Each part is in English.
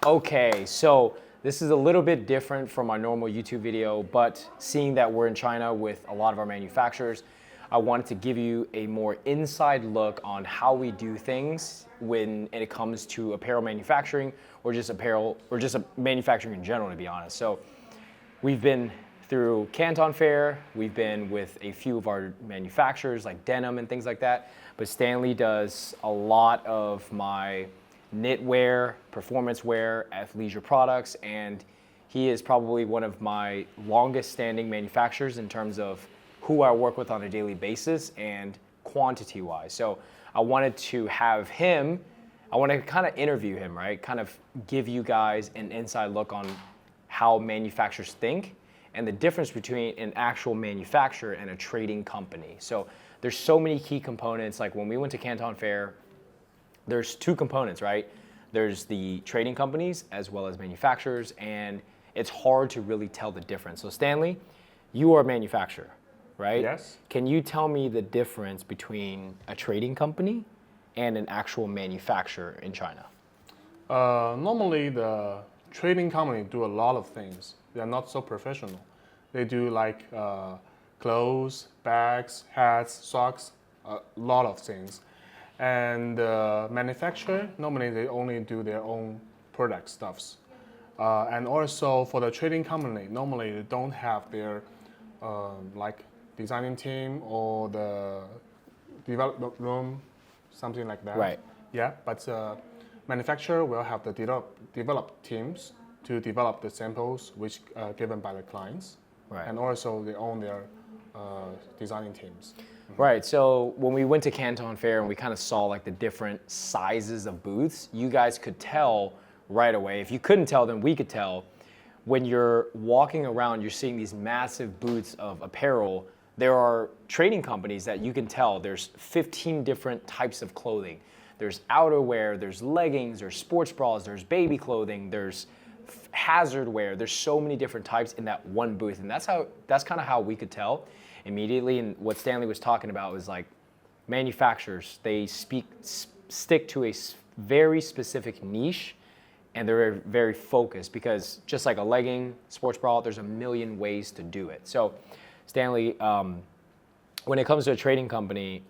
Okay, so this is a little bit different from our normal YouTube video, but seeing that we're in China with a lot of our manufacturers, I wanted to give you a more inside look on how we do things when it comes to apparel manufacturing or just apparel or just manufacturing in general, to be honest. So we've been through Canton Fair, we've been with a few of our manufacturers like denim and things like that, but Stanley does a lot of my knitwear, performance wear, athleisure products, and he is probably one of my longest standing manufacturers in terms of who I work with on a daily basis and quantity wise. So I wanted to have him, I want to kind of interview him, right? Kind of give you guys an inside look on how manufacturers think and the difference between an actual manufacturer and a trading company. So there's so many key components. Like when we went to Canton Fair, there's two components, right? There's the trading companies as well as manufacturers, and it's hard to really tell the difference. So Stanley, you are a manufacturer, right? Yes. Can you tell me the difference between a trading company and an actual manufacturer in China? Normally, the trading company do a lot of things. They are not so professional. They do like clothes, bags, hats, socks, a lot of things. And the manufacturer, normally they only do their own product stuffs. And also for the trading company, normally they don't have their like designing team or the development room, something like that. Right. Yeah, but manufacturer will have the develop teams to develop the samples which are given by the clients. Right. And also they own their designing teams. Right, so when we went to Canton Fair and we kind of saw like the different sizes of booths, you guys could tell right away. If you couldn't tell, then we could tell. When you're walking around, you're seeing these massive booths of apparel. There are trading companies that you can tell there's 15 different types of clothing. There's outerwear, there's leggings, there's sports bras, there's baby clothing, there's hazard wear. There's so many different types in that one booth, and that's kind of how we could tell immediately. And what Stanley was talking about was like manufacturers, they stick to a very specific niche, and they're very focused, because just like a legging, sports bra, there's a million ways to do it. So Stanley, when it comes to a trading company,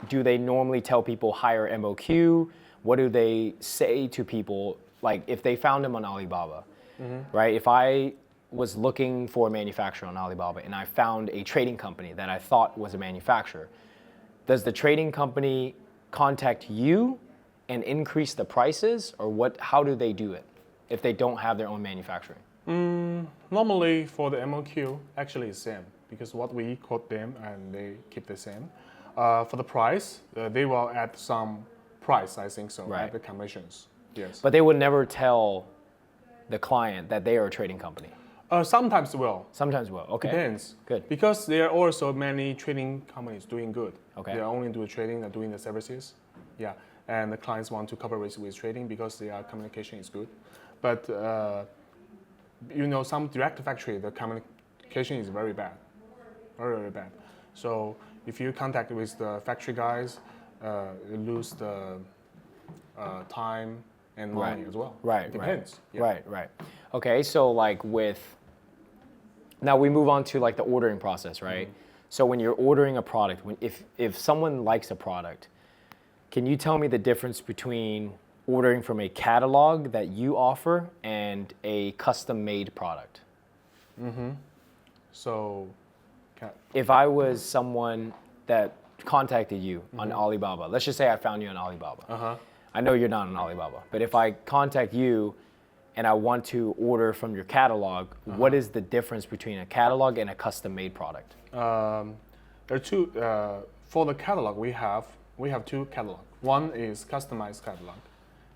do they normally tell people hire MOQ? What do they say to people, like if they found them on Alibaba, right? If I was looking for a manufacturer on Alibaba and I found a trading company that I thought was a manufacturer, does the trading company contact you and increase the prices, or how do they do it if they don't have their own manufacturing? Normally for the MOQ, actually it's same, because what we quote them and they keep the same. For the price, they will add some price, I think so, Right. add the commissions. Yes. But they would never tell the client that they are a trading company. Sometimes will. Sometimes will. Okay. Depends. Good. Because there are also many trading companies doing good. Okay. They only do trading, they're doing the services. Yeah. And the clients want to cover with trading because their communication is good. But some direct factory, the communication is very bad. Very, very bad. So if you contact with the factory guys, you lose the time and money as well. Right. It depends. Right. Yeah. Right. Okay. So like now we move on to like the ordering process, right? So when you're ordering a product, if someone likes a product, can you tell me the difference between ordering from a catalog that you offer and a custom-made product? So, If I was someone that contacted you on Alibaba, let's just say I found you on Alibaba. I know you're not on Alibaba, but if I contact you and I want to order from your catalog, what is the difference between a catalog and a custom-made product? there are two. For the catalog, we have two catalogs. One is customized catalog,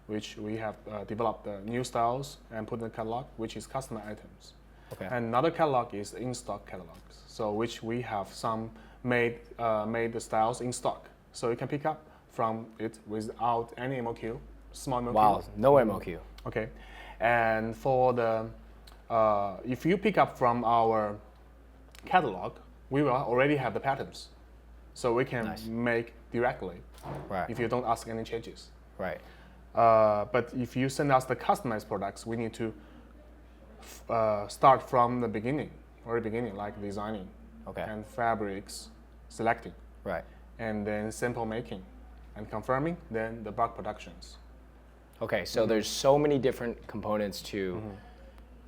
which we have developed new styles and put in the catalog, which is custom items. Okay. And another catalog is in-stock catalogs, so which we have some made the styles in stock, so you can pick up from it without any MOQ, small MOQ. Wow, no MOQ. Okay, and for the if you pick up from our catalog, we will already have the patterns, so we can Nice. make directly Right. if you don't ask any changes. Right. But if you send us the customized products, we need to start from the beginning, very beginning, like designing Okay. and fabrics selecting, Right. and then sample making and confirming, then the bulk productions. Okay, so there's so many different components to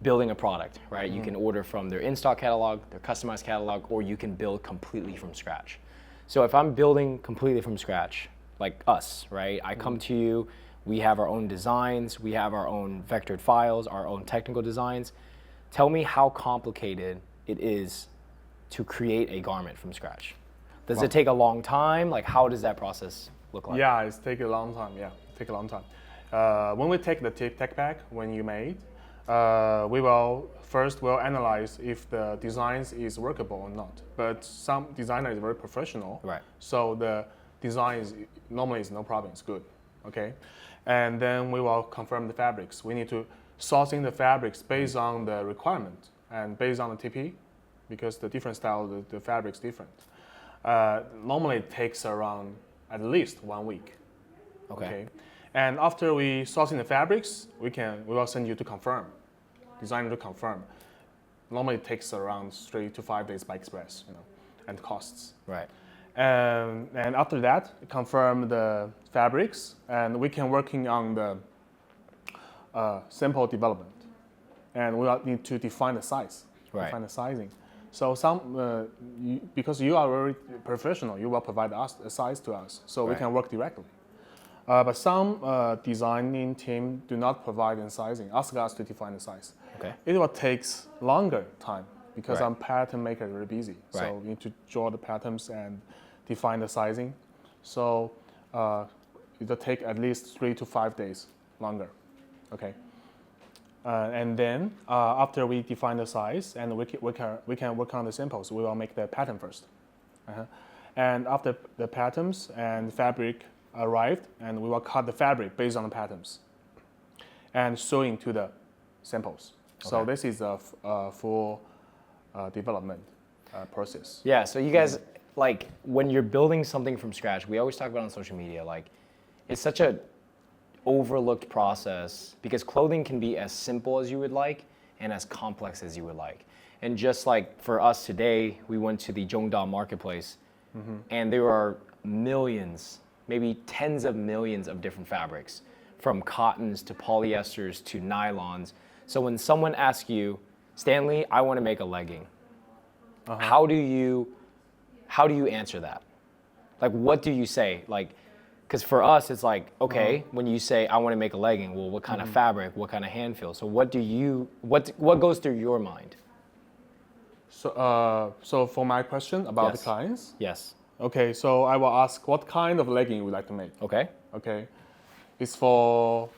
building a product, right? You can order from their in-stock catalog, their customized catalog, or you can build completely from scratch. So if I'm building completely from scratch, like us, right? I come to you, we have our own designs, we have our own vectored files, our own technical designs. Tell me how complicated it is to create a garment from scratch. Does it take a long time? Like, how does that process look like? Yeah, it's take a long time. Yeah, take a long time. When we take the tech pack when you made, we will first analyze if the designs is workable or not. But some designer is very professional, Right. so the design is normally is no problem. It's good, okay. And then we will confirm the fabrics. We need to sourcing the fabrics based on the requirement and based on the TP, because the different style the fabric's different. Normally it takes around at least 1 week. Okay. And after we sourcing the fabrics, we will send you to confirm, designer to confirm. Normally it takes around 3 to 5 days by express, and costs. Right. And after that, confirm the fabrics, and we can working on the sample development, and we need to define the size, Right. define the sizing. So because you are very professional, you will provide us a size to us, so we Right. can work directly. But some designing team do not provide the sizing, ask us to define the size. Okay. It will takes longer time because Right. I'm pattern maker very busy. So Right. we need to draw the patterns and define the sizing. So it will take at least 3 to 5 days longer. Okay. And then after we define the size and we can work on the samples, we will make the pattern first. And after the patterns and fabric arrived, and we will cut the fabric based on the patterns and sewing to the samples. So Okay. this is a full development process. Yeah, so you guys, like, when you're building something from scratch, we always talk about on social media, like, it's such a overlooked process because clothing can be as simple as you would like and as complex as you would like. And just like for us today, we went to the Zhongda marketplace and there are millions, maybe tens of millions of different fabrics, from cottons to polyesters to nylons. So when someone asks you, Stanley, I want to make a legging, how do you answer that? Like, what do you say? Like, because for us, it's like, okay, when you say I want to make a legging, well, what kind of fabric, what kind of hand feel? So what goes through your mind? So for my question about the Yes. clients, Yes. okay, so I will ask what kind of legging you would like to make. Okay. Okay, it's for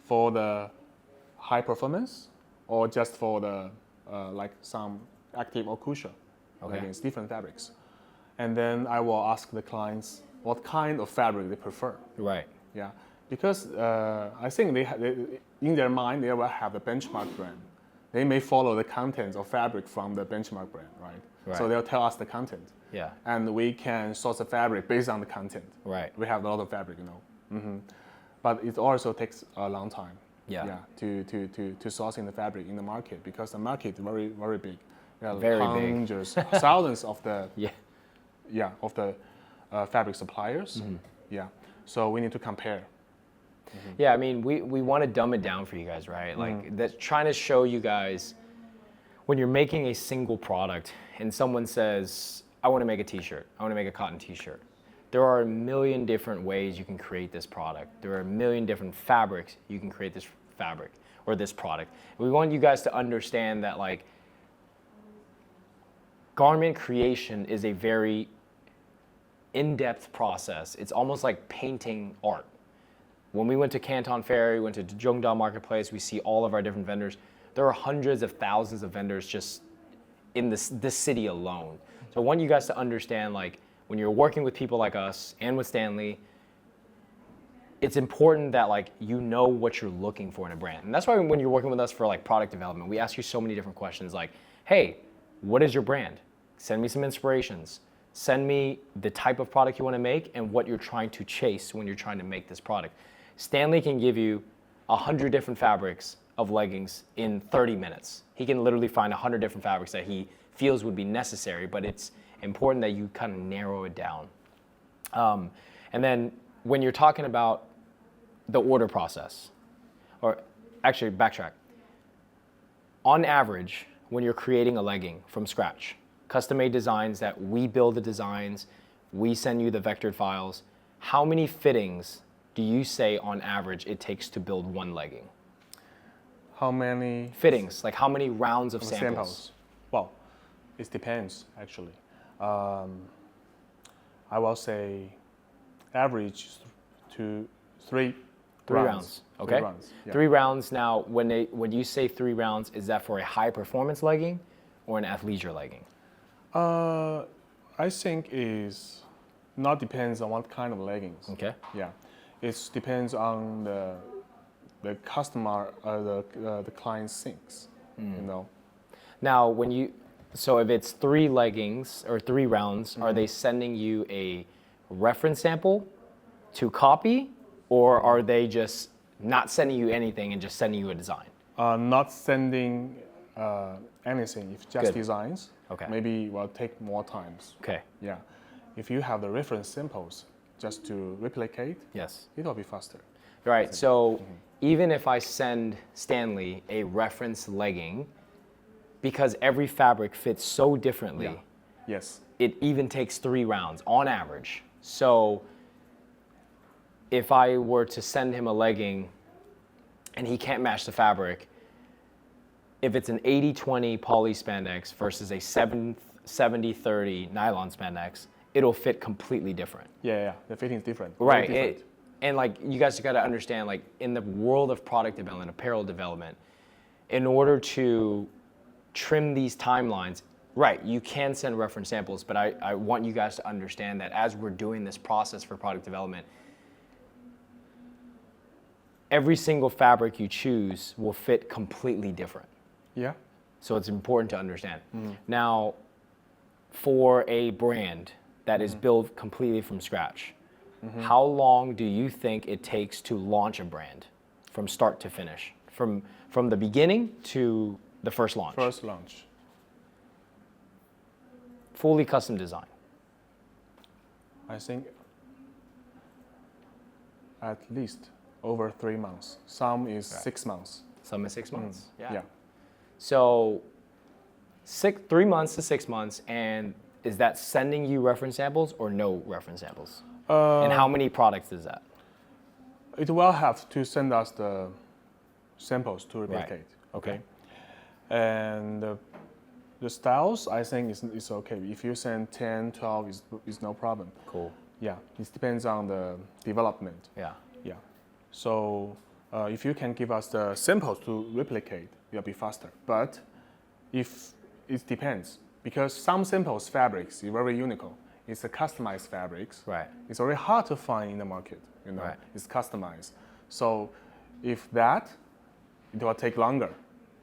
the high performance or just for the like some active or cushion Okay. leggings, different fabrics. And then I will ask the clients what kind of fabric they prefer. Right. Yeah, because I think they in their mind they will have the benchmark brand. They may follow the contents of fabric from the benchmark brand, right? Right. So they'll tell us the content, Yeah. and we can source the fabric based on the content. Right. We have a lot of fabric, but it also takes a long time. Yeah. To sourcing the fabric in the market because the market is very very big. There are Very big. hundreds, thousands of the Yeah. fabric suppliers. Yeah, so we need to compare. Yeah, I mean, we want to dumb it down for you guys, right? Like, that's trying to show you guys when you're making a single product and someone says, I want to make a t-shirt, I want to make a cotton t-shirt. There are a million different ways you can create this product. There are a million different fabrics you can create this fabric or this product. We want you guys to understand that, like, garment creation is a very in-depth process. It's almost like painting art. When we went to Canton Fair, we went to Zhongda Marketplace, we see all of our different vendors. There are hundreds of thousands of vendors just in this city alone. So I want you guys to understand, like, when you're working with people like us and with Stanley, it's important that, like, you know what you're looking for in a brand. And that's why when you're working with us for, like, product development, we ask you so many different questions like, hey, what is your brand? Send me some inspirations. Send me the type of product you want to make and what you're trying to chase when you're trying to make this product. Stanley can give you 100 different fabrics of leggings in 30 minutes. He can literally find 100 different fabrics that he feels would be necessary, but it's important that you kind of narrow it down. And then when you're talking about the order process, or actually backtrack, on average, when you're creating a legging from scratch, custom-made designs that we build the designs, we send you the vectored files, how many fittings do you say on average it takes to build one legging? How many Fittings, like how many rounds of samples? Well, it depends actually. I will say average to three. Three rounds. Okay. 3 rounds. Yeah. 3 rounds. Now, when you say 3 rounds, is that for a high performance legging or an athleisure legging? I think is not depends on what kind of leggings. Okay. Yeah, it depends on the customer, the client's things. You know. Now, so if it's 3 leggings or 3 rounds, are they sending you a reference sample to copy, or are they just not sending you anything and just sending you a design? Not sending anything. If just Good. designs, Okay. maybe will take more times. Okay. Yeah, if you have the reference samples just to replicate, Yes. it will be faster. Right. So even if I send Stanley a reference legging, because every fabric fits so differently, Yeah. Yes. it even takes 3 rounds on average. So if I were to send him a legging and he can't match the fabric, if it's an 80-20 poly spandex versus a 70-30 nylon spandex, it'll fit completely different. Yeah. The fitting is different. Very Right. different. And like you guys got to understand, like in the world of product development, apparel development, in order to trim these timelines, right, you can send reference samples, but I want you guys to understand that as we're doing this process for product development, every single fabric you choose will fit completely different. Yeah. So it's important to understand. Now, for a brand that is built completely from scratch, how long do you think it takes to launch a brand from start to finish? From the beginning to the first launch? First launch. Fully custom design. I think at least over 3 months. Some is 6 months. Some is 6 months. Yeah. So 3 months to 6 months, and is that sending you reference samples or no reference samples? And how many products is that? It will have to send us the samples to replicate. Right. Okay. And the styles, I think is okay. If you send 10, 12, is no problem. Cool. Yeah. It depends on the development. Yeah. Yeah. So if you can give us the samples to replicate, it'll be faster. But if it depends, because some samples fabrics is very unique. It's a customized fabrics. Right. It's very hard to find in the market. You know, Right. it's customized. So if that, it will take longer.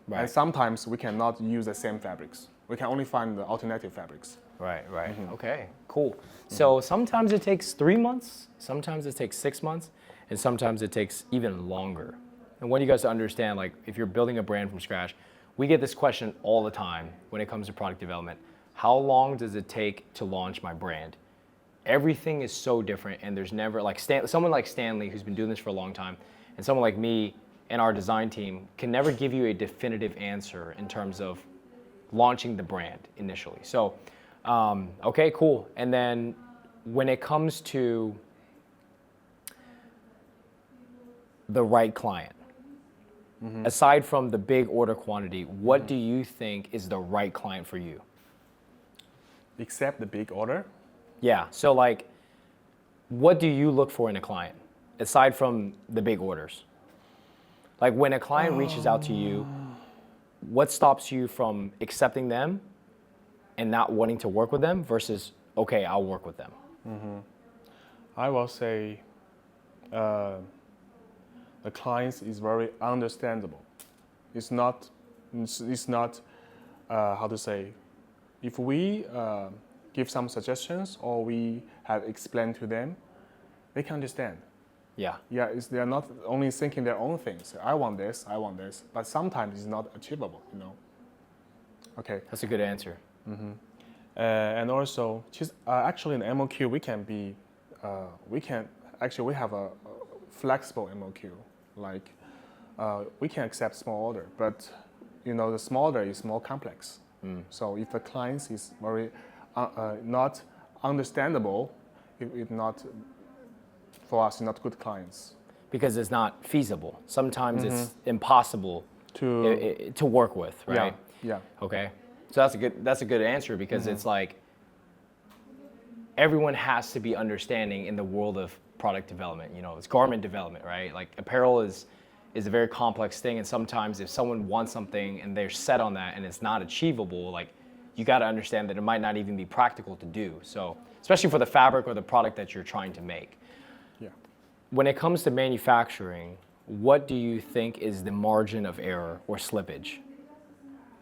Right. And sometimes we cannot use the same fabrics. We can only find the alternative fabrics. Right. Okay, cool. So sometimes it takes 3 months, sometimes it takes 6 months, and sometimes it takes even longer. And I want you guys to understand, like, if you're building a brand from scratch, we get this question all the time when it comes to product development. How long does it take to launch my brand? Everything is so different, and there's never, like, someone like Stanley, who's been doing this for a long time, and someone like me and our design team can never give you a definitive answer in terms of launching the brand initially. So, okay, cool. And then when it comes to the right client, aside from the big order quantity, what do you think is the right client for you? Except the big order. Yeah, so like, what do you look for in a client, aside from the big orders? Like when a client reaches out to you, what stops you from accepting them and not wanting to work with them versus, okay, I'll work with them? I will say the clients is very understandable. It's not how to say, if we give some suggestions or we have explained to them, they can understand. Yeah. Yeah, they are not only thinking their own things. I want this, but sometimes it's not achievable, you know. Okay. That's a good answer. And also, actually in MOQ, we have a flexible MOQ. Like, we can accept small order, but you know, the small order is more complex. So if the client is very not understandable, it not for us, not good clients. Because it's not feasible. Sometimes it's impossible To to work with, right? yeah. Okay. So that's a good answer because it's like everyone has to be understanding in the world of product development. You know, it's garment development, right? Like apparel is a very complex thing, and sometimes if someone wants something and they're set on that and it's not achievable, like you got to understand that it might not even be practical to do. So, especially for the fabric or the product that you're trying to make. Yeah. When it comes to manufacturing, what do you think is the margin of error or slippage?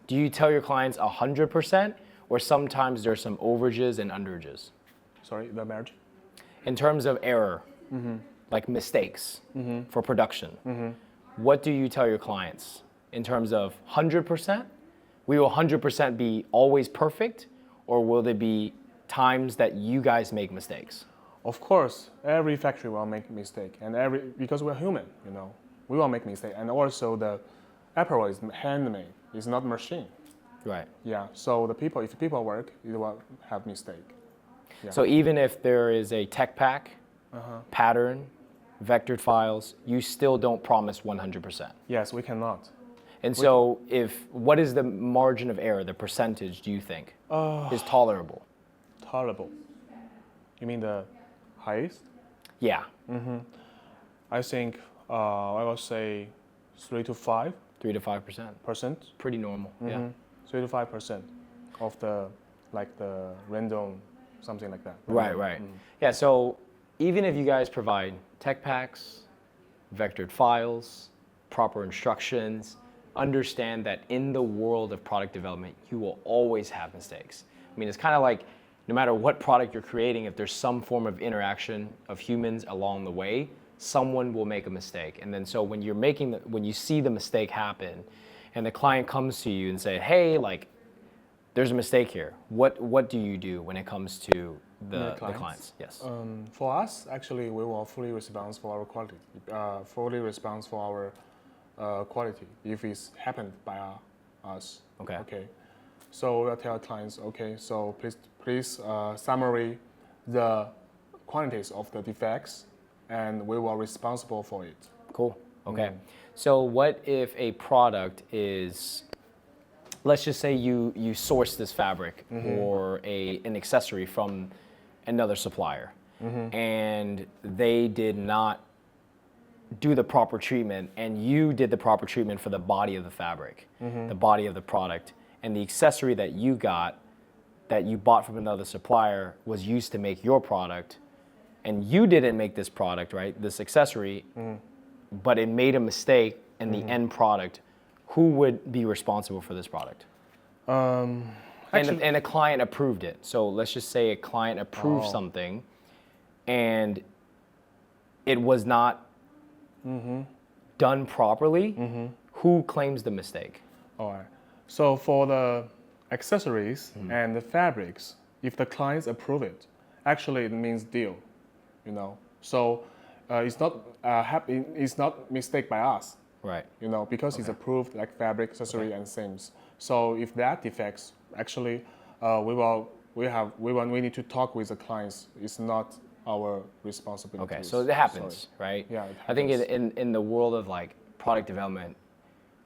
Do you tell your clients 100%, or sometimes there's some overages and underages? Sorry, the marriage. In terms of error, like mistakes for production, what do you tell your clients in terms of 100%? We will 100% be always perfect, or will there be times that you guys make mistakes? Of course, every factory will make mistake, and because we're human, you know, we will make mistake. And also the apparel is handmade, it's not machine. Right. Yeah. So if people work, it will have mistake. Yeah. So even if there is a tech pack, pattern, vectored files, you still don't promise 100%. Yes, we cannot. And so what is the margin of error, the percentage, do you think, is tolerable? Tolerable. You mean the highest? Yeah. I think I will say 3 to 5%. 3 to 5%. Pretty normal. Yeah. 3 to 5% of the random, something like that. Right. Yeah, so even if you guys provide tech packs, vectored files, proper instructions, understand that in the world of product development, you will always have mistakes. I mean, it's kind of like no matter what product you're creating, if there's some form of interaction of humans along the way, someone will make a mistake. And then so when you see the mistake happen and the client comes to you and say, hey, like, there's a mistake here. What do you do when it comes to the clients? Yes. For us, actually, we will fully respond for our quality. Quality if it's happened by us. Okay. Okay. So we'll tell clients, okay, so please summary the quantities of the defects, and we will responsible for it. Cool. Okay. So what if a product is, let's just say you source this fabric or an accessory from another supplier, and they did not do the proper treatment, and you did the proper treatment for the body of the fabric, the body of the product, and the accessory that you got, that you bought from another supplier, was used to make your product, and you didn't make this product, right, this accessory, but it made a mistake in the end product. Who would be responsible for this product? And a client approved it. So let's just say a client approved something, and it was not done properly. Who claims the mistake? All right. So for the accessories and the fabrics, if the clients approve it, actually it means deal, you know. So it's not mistake by us, Right. you know, because it's approved like fabric, accessory, and seams. So if that defects, actually, we need to talk with the clients. It's not our responsibility. Okay, so it happens, right? Yeah, it I think happens. in the world of like product development,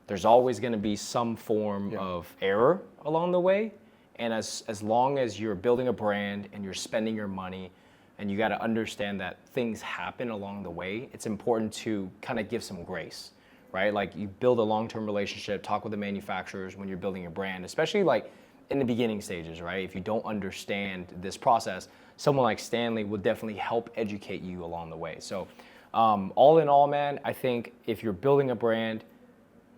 there's always going to be some form of error along the way. And as long as you're building a brand and you're spending your money, and you got to understand that things happen along the way, it's important to kind of give some grace, right? Like you build a long-term relationship, talk with the manufacturers when you're building your brand, especially like in the beginning stages, right? If you don't understand this process, someone like Stanley will definitely help educate you along the way. So all in all, man, I think if you're building a brand,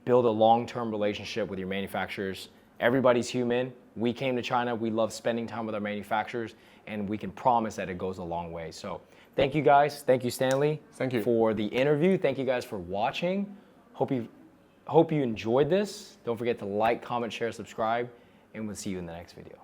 build a long-term relationship with your manufacturers. Everybody's human. We came to China, we love spending time with our manufacturers, and we can promise that it goes a long way. So thank you guys. Thank you, Stanley. Thank you. For the interview. Thank you guys for watching. Hope you enjoyed this. Don't forget to like, comment, share, subscribe, and we'll see you in the next video.